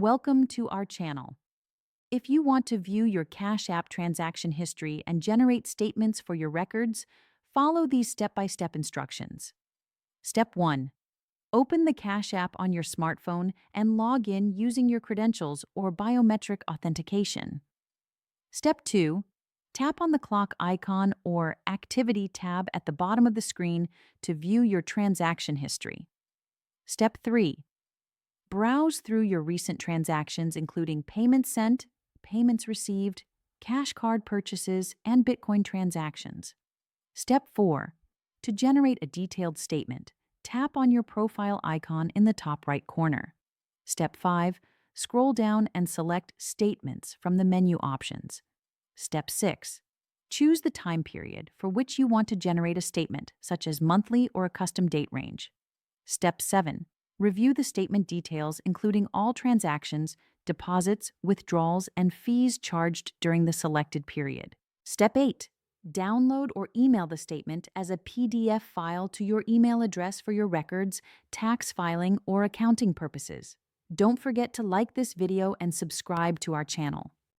Welcome to our channel. If you want to view your Cash App transaction history and generate statements for your records, follow these step-by-step instructions. Step 1. Open the Cash App on your smartphone and log in using your credentials or biometric authentication. Step 2. Tap on the clock icon or Activity tab at the bottom of the screen to view your transaction history. Step 3. Browse through your recent transactions, including payments sent, payments received, cash card purchases, and Bitcoin transactions. Step 4. To generate a detailed statement, tap on your profile icon in the top right corner. Step 5. Scroll down and select Statements from the menu options. Step 6. Choose the time period for which you want to generate a statement, such as monthly or a custom date range. Step 7. Review the statement details, including all transactions, deposits, withdrawals, and fees charged during the selected period. Step 8. Download or email the statement as a PDF file to your email address for your records, tax filing, or accounting purposes. Don't forget to like this video and subscribe to our channel.